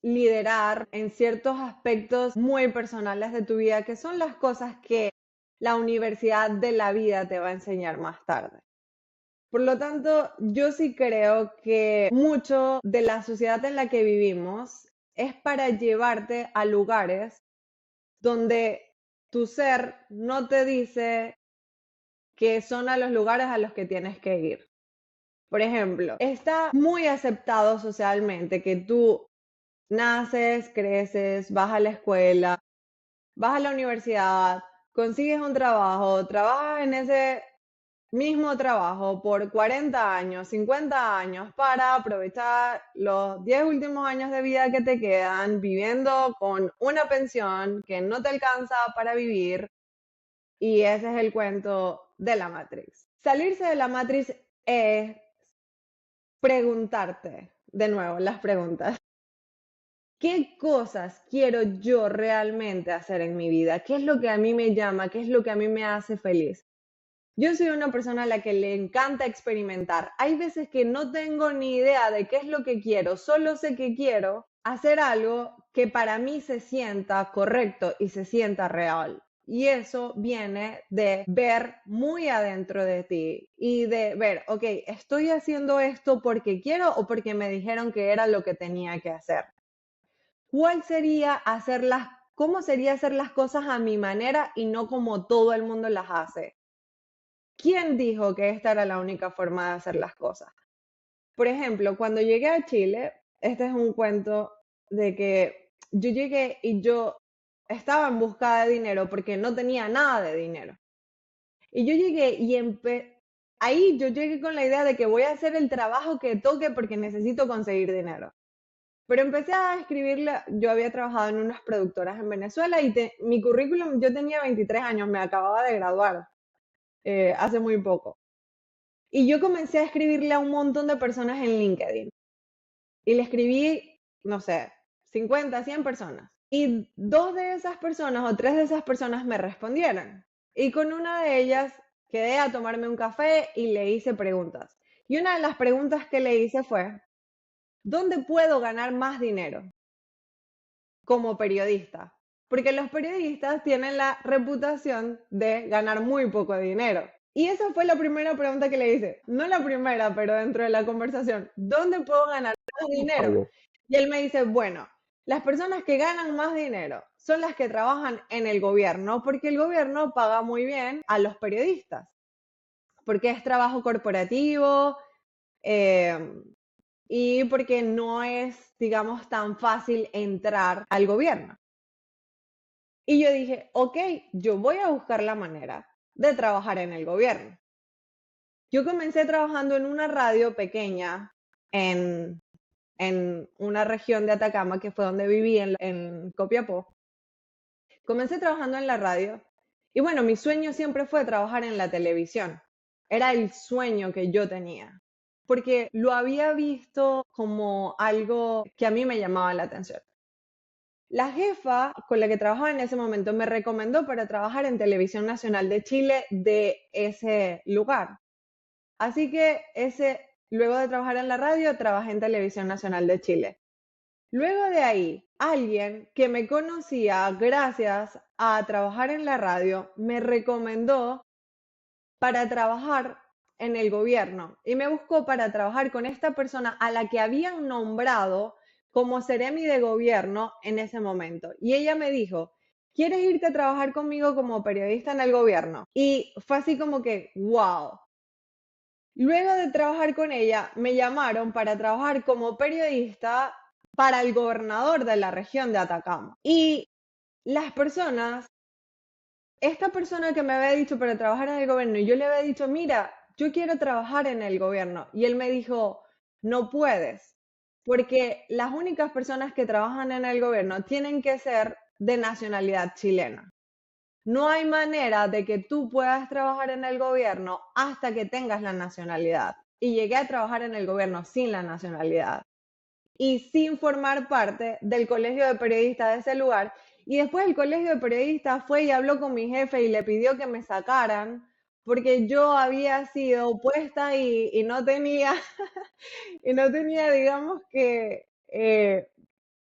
liderar en ciertos aspectos muy personales de tu vida, que son las cosas que la universidad de la vida te va a enseñar más tarde. Por lo tanto, yo sí creo que mucho de la sociedad en la que vivimos es para llevarte a lugares donde tu ser no te dice que son a los lugares a los que tienes que ir. Por ejemplo, está muy aceptado socialmente que tú naces, creces, vas a la escuela, vas a la universidad, consigues un trabajo, trabajas en ese mismo trabajo por 40 años, 50 años para aprovechar los 10 últimos años de vida que te quedan viviendo con una pensión que no te alcanza para vivir y ese es el cuento de la Matrix. Salirse de la Matrix es preguntarte, de nuevo, las preguntas. ¿Qué cosas quiero yo realmente hacer en mi vida? ¿Qué es lo que a mí me llama? ¿Qué es lo que a mí me hace feliz? Yo soy una persona a la que le encanta experimentar. Hay veces que no tengo ni idea de qué es lo que quiero, solo sé que quiero hacer algo que para mí se sienta correcto y se sienta real. Y eso viene de ver muy adentro de ti y de ver, ok, estoy haciendo esto porque quiero o porque me dijeron que era lo que tenía que hacer. ¿cuál sería cómo sería hacer las cosas a mi manera y no como todo el mundo las hace? ¿Quién dijo que esta era la única forma de hacer las cosas? Por ejemplo, cuando llegué a Chile, este es un cuento de que yo llegué y yo estaba en busca de dinero porque no tenía nada de dinero. Y yo llegué y ahí yo llegué con la idea de que voy a hacer el trabajo que toque porque necesito conseguir dinero. Pero empecé a escribirle, yo había trabajado en unas productoras en Venezuela y mi currículum, yo tenía 23 años, me acababa de graduar hace muy poco. Y yo comencé a escribirle a un montón de personas en LinkedIn. Y le escribí, no sé, 50, 100 personas. Y dos de esas personas o tres de esas personas me respondieron. Y con una de ellas quedé a tomarme un café y le hice preguntas. Y una de las preguntas que le hice fue, ¿dónde puedo ganar más dinero como periodista? Porque los periodistas tienen la reputación de ganar muy poco dinero. Y esa fue la primera pregunta que le hice. No la primera, pero dentro de la conversación. ¿Dónde puedo ganar más dinero? Vale. Y él me dice, bueno, las personas que ganan más dinero son las que trabajan en el gobierno, porque el gobierno paga muy bien a los periodistas, porque es trabajo corporativo eh, y porque no es, digamos, tan fácil entrar al gobierno. Y yo dije, ok, yo voy a buscar la manera de trabajar en el gobierno. Yo comencé trabajando en una radio pequeña en, en una región de Atacama, que fue donde viví en Copiapó. Comencé trabajando en la radio y bueno, mi sueño siempre fue trabajar en la televisión. Era el sueño que yo tenía, porque lo había visto como algo que a mí me llamaba la atención. La jefa con la que trabajaba en ese momento me recomendó para trabajar en Televisión Nacional de Chile de ese lugar. Así que luego de trabajar en la radio, trabajé en Televisión Nacional de Chile. Luego de ahí, alguien que me conocía gracias a trabajar en la radio me recomendó para trabajar en el gobierno y me buscó para trabajar con esta persona a la que habían nombrado como seremi de gobierno en ese momento. Y ella me dijo, ¿quieres irte a trabajar conmigo como periodista en el gobierno? Y fue así como que, wow. Luego de trabajar con ella, me llamaron para trabajar como periodista para el gobernador de la región de Atacama. Y las personas, esta persona que me había dicho para trabajar en el gobierno, y yo le había dicho, mira, yo quiero trabajar en el gobierno. Y él me dijo, no puedes, porque las únicas personas que trabajan en el gobierno tienen que ser de nacionalidad chilena. No hay manera de que tú puedas trabajar en el gobierno hasta que tengas la nacionalidad. Y llegué a trabajar en el gobierno sin la nacionalidad y sin formar parte del colegio de periodistas de ese lugar. Y después el colegio de periodistas fue y habló con mi jefe y le pidió que me sacaran porque yo había sido puesta y no tenía, y no tenía, digamos que,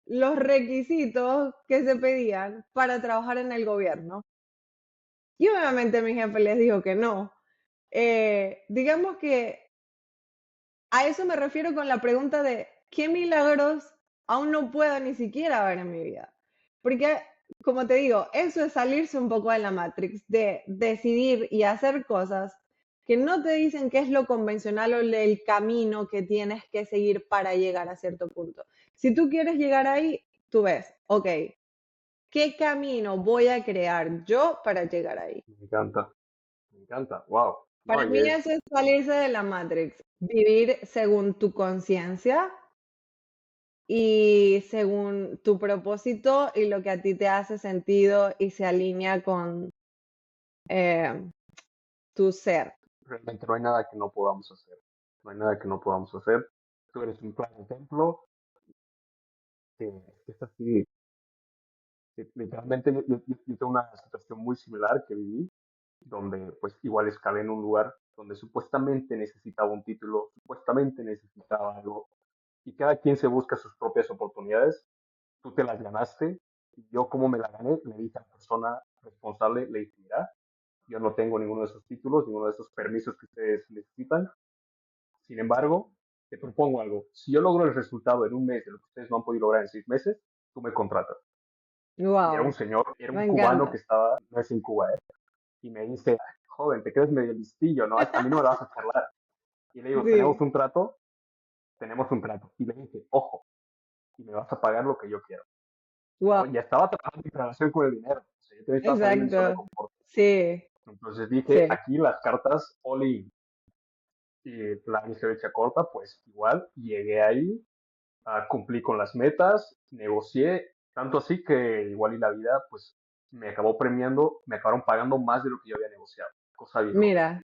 los requisitos que se pedían para trabajar en el gobierno. Y obviamente mi jefe les dijo que no. Digamos que a eso me refiero con la pregunta de qué milagros aún no puedo ni siquiera ver en mi vida. Porque, como te digo, eso es salirse un poco de la Matrix, de decidir y hacer cosas que no te dicen qué es lo convencional o el camino que tienes que seguir para llegar a cierto punto. Si tú quieres llegar ahí, tú ves, ok, ¿qué camino voy a crear yo para llegar ahí? Me encanta, me encanta. Wow. No, Para y mí eso es salirse de la Matrix, vivir según tu conciencia y según tu propósito y lo que a ti te hace sentido y se alinea con eh, tu ser. realmente no hay nada que no podamos hacer. No hay nada que no podamos hacer. Tú eres un claro ejemplo que es así. Literalmente yo tengo una situación muy similar que viví, donde pues igual escalé en un lugar donde supuestamente necesitaba un título, supuestamente necesitaba algo, y cada quien se busca sus propias oportunidades. Tú te las ganaste, y yo como me la gané, le dije a la persona responsable, le dije, mira, yo no tengo ninguno de esos títulos, ninguno de esos permisos que ustedes necesitan. Sin embargo, te propongo algo. Si yo logro el resultado en un mes de lo que ustedes no han podido lograr en 6 meses, tú me contratas. Y era un Wow, señor, era un me cubano que encanta. estaba, no es en Cuba, y me dice, joven, te crees medio listillo, ¿no? A mí no me vas a charlar. Y le digo, Sí, tenemos un trato. Y le dije, ojo, y me vas a pagar lo que yo quiero. wow, ¿No? Ya estaba trabajando en relación con el dinero. O sea, yo también estaba saliendo de mi zona de exacto. confort. Sí, Entonces dije, sí. aquí las cartas all in. Y la hice fecha corta, pues igual llegué ahí, cumplí con las metas, negocié, tanto así que igual y la vida, pues me acabó premiando, me acabaron pagando más de lo que yo había negociado. Cosa bien loca. Mira,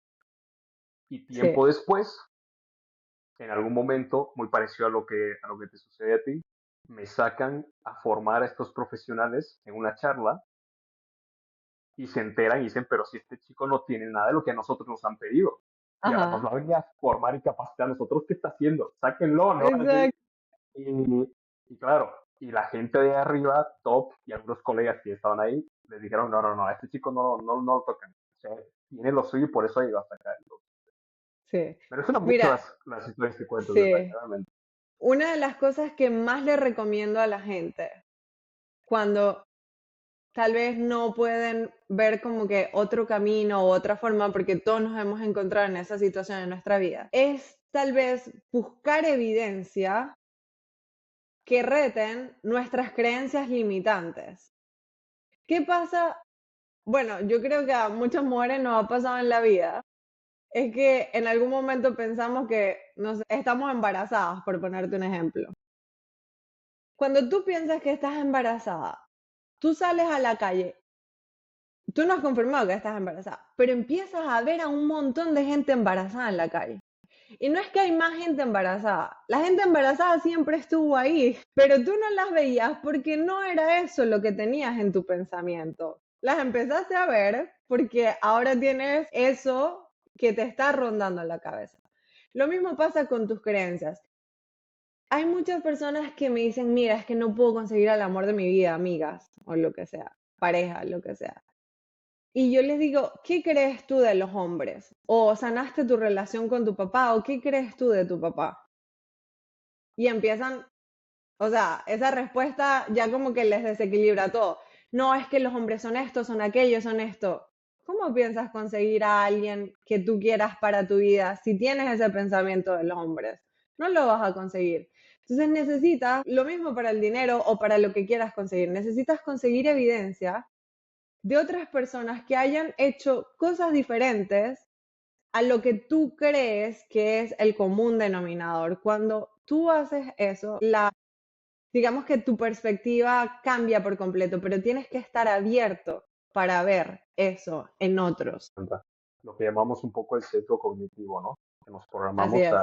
Y sí. tiempo después, en algún momento, muy parecido a lo que te sucede a ti, me sacan a formar a estos profesionales en una charla y se enteran y dicen, pero si este chico no tiene nada de lo que a nosotros nos han pedido y ahora nos Ajá, va a venir a formar y capacitar a nosotros, ¿qué está haciendo? Sáquenlo, ¿no? Así. exacto. Y claro, y la gente de arriba, top, y algunos colegas que estaban ahí, les dijeron, no, no, no, a este chico no lo tocan. O sea, tiene lo suyo y por eso ha llegado hasta acá. Sí. Me resuenan mucho Mira, las historias que cuento, sí. desgraciadamente. Una de las cosas que más le recomiendo a la gente cuando tal vez no pueden ver como que otro camino o otra forma, porque todos nos hemos encontrado en esa situación en nuestra vida, es tal vez buscar evidencia que reten nuestras creencias limitantes. ¿Qué pasa? Bueno, yo creo que a muchas mujeres nos ha pasado en la vida, es que en algún momento pensamos que estamos embarazadas, por ponerte un ejemplo. Cuando tú piensas que estás embarazada, tú sales a la calle, tú no has confirmado que estás embarazada, pero empiezas a ver a un montón de gente embarazada en la calle. Y no es que hay más gente embarazada, la gente embarazada siempre estuvo ahí, pero tú no las veías porque no era eso lo que tenías en tu pensamiento. Las empezaste a ver porque ahora tienes eso que te está rondando en la cabeza. Lo mismo pasa con tus creencias. Hay muchas personas que me dicen, mira, es que no puedo conseguir el amor de mi vida, amigas, o lo que sea, pareja, lo que sea. Y yo les digo, ¿qué crees tú de los hombres? ¿O sanaste tu relación con tu papá? ¿O qué crees tú de tu papá? Y empiezan, o sea, esa respuesta ya como que les desequilibra todo. No, es que los hombres son estos, son aquellos, son esto. ¿Cómo piensas conseguir a alguien que tú quieras para tu vida si tienes ese pensamiento de los hombres? No lo vas a conseguir. Entonces necesitas lo mismo para el dinero o para lo que quieras conseguir. Necesitas conseguir evidencia de otras personas que hayan hecho cosas diferentes a lo que tú crees que es el común denominador. Cuando tú haces eso, digamos que tu perspectiva cambia por completo, pero tienes que estar abierto para ver eso en otros. Lo que llamamos un poco el sesgo cognitivo, ¿no? Que nos Así programamos es.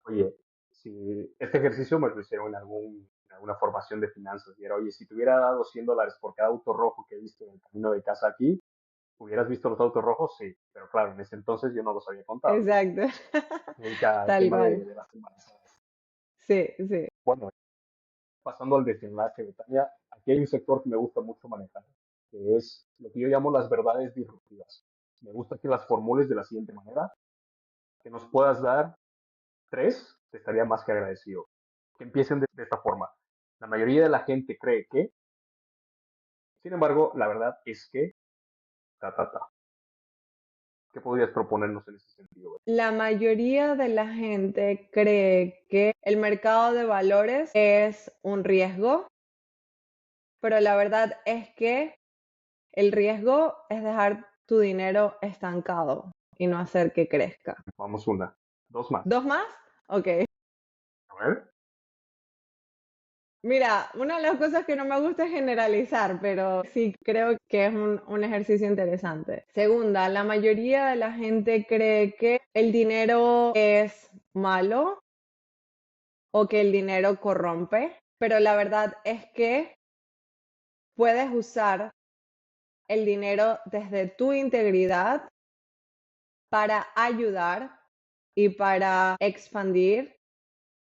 oye, si este ejercicio me lo hicieron en alguna formación de finanzas y era, oye, si te hubiera dado $100 por cada auto rojo que he visto en el camino de casa aquí, ¿hubieras visto los autos rojos? Sí, pero claro, en ese entonces yo no los había contado. Exacto. Dedica al Tal tema cual. de las embarazadas. Sí, sí. Bueno, pasando al desenlace de Tania, aquí hay un sector que me gusta mucho manejar, que es lo que yo llamo las verdades disruptivas. Me gusta que las formules de la siguiente manera, que nos puedas dar tres, te estaría más que agradecido. Que empiecen de esta forma. La mayoría de la gente cree que, sin embargo, la verdad es que, ta, ta, ta. ¿Qué podrías proponernos en ese sentido? La mayoría de la gente cree que el mercado de valores es un riesgo, pero la verdad es que el riesgo es dejar tu dinero estancado y no hacer que crezca. Vamos una, dos más. ¿Dos más? Ok. A ver, Mira, una de las cosas que no me gusta es generalizar, pero sí creo que es un ejercicio interesante. Segunda, la mayoría de la gente cree que el dinero es malo o que el dinero corrompe, pero la verdad es que puedes usar el dinero desde tu integridad para ayudar y para expandir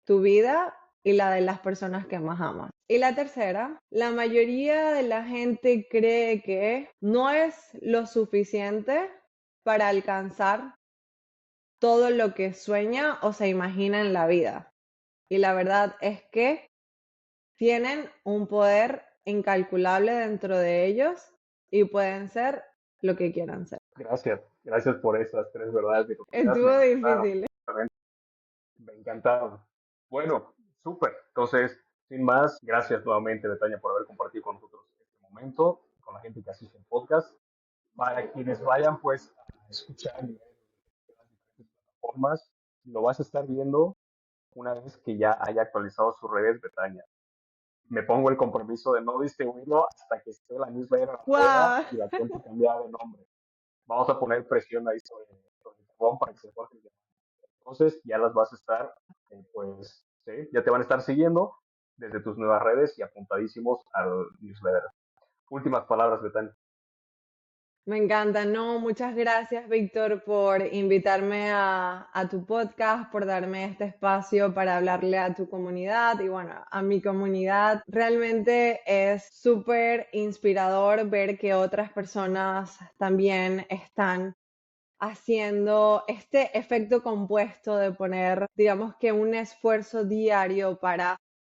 tu vida y la de las personas que más amas. Y la tercera, la mayoría de la gente cree que no es lo suficiente para alcanzar todo lo que sueña o se imagina en la vida. Y la verdad es que tienen un poder incalculable dentro de ellos y pueden ser lo que quieran ser. Gracias por esas tres verdades disruptivas, me Estuvo encantaron, difícil. me encantaron. Bueno, súper. Entonces, sin más, gracias nuevamente, Betania, por haber compartido con nosotros este momento, con la gente que asiste al podcast. Para quienes vayan, pues, a escuchar y ver las diferentes plataformas, lo vas a estar viendo una vez que ya haya actualizado sus redes, Betania. Me pongo el compromiso de no distribuirlo hasta que esté la newsletter afuera ¡Guau! y la cuenta cambiada de nombre. Vamos a poner presión ahí sobre el cajón para que se forje. Entonces ya las vas a estar, pues, ¿sí? Ya te van a estar siguiendo desde tus nuevas redes y apuntadísimos al newsletter. Últimas palabras, Betania. Me encanta, no, muchas gracias, Víctor, por invitarme a tu podcast, por darme este espacio para hablarle a tu comunidad y bueno, a mi comunidad. Realmente es súper inspirador ver que otras personas también están haciendo este efecto compuesto de poner, digamos que un esfuerzo diario para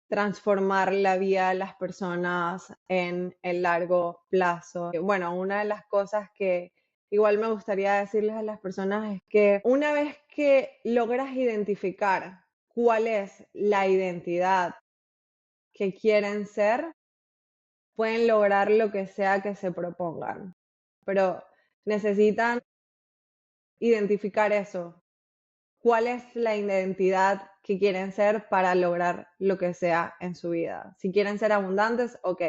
transformar la vida de las personas en el largo plazo. Bueno, una de las cosas que igual me gustaría decirles a las personas es que una vez que logras identificar cuál es la identidad que quieren ser, pueden lograr lo que sea que se propongan, pero necesitan identificar eso, cuál es la identidad que quieren ser para lograr lo que sea en su vida. Si quieren ser abundantes, ok.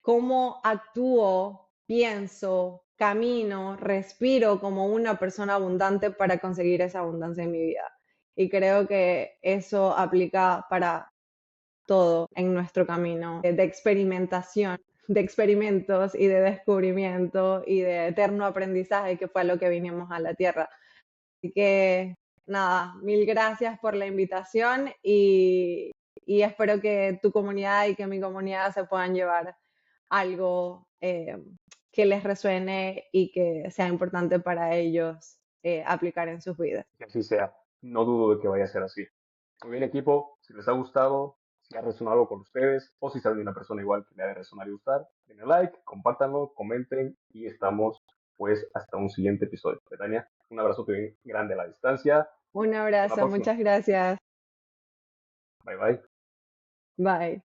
¿Cómo actúo, pienso, camino, respiro como una persona abundante para conseguir esa abundancia en mi vida? Y creo que eso aplica para todo en nuestro camino de experimentación, de experimentos y de descubrimiento y de eterno aprendizaje que fue a lo que vinimos a la Tierra. Así que nada, mil gracias por la invitación y espero que tu comunidad y que mi comunidad se puedan llevar algo que les resuene y que sea importante para ellos aplicar en sus vidas. Que así sea. No dudo de que vaya a ser así. Muy bien, equipo. Si les ha gustado, si ha resonado con ustedes o si saben de una persona igual que le ha de resonar y gustar, denle like, compártanlo, comenten y estamos pues hasta un siguiente episodio. Betania, un abrazo bien grande a la distancia. Un Hasta la abrazo, próxima. muchas gracias. Bye bye. Bye.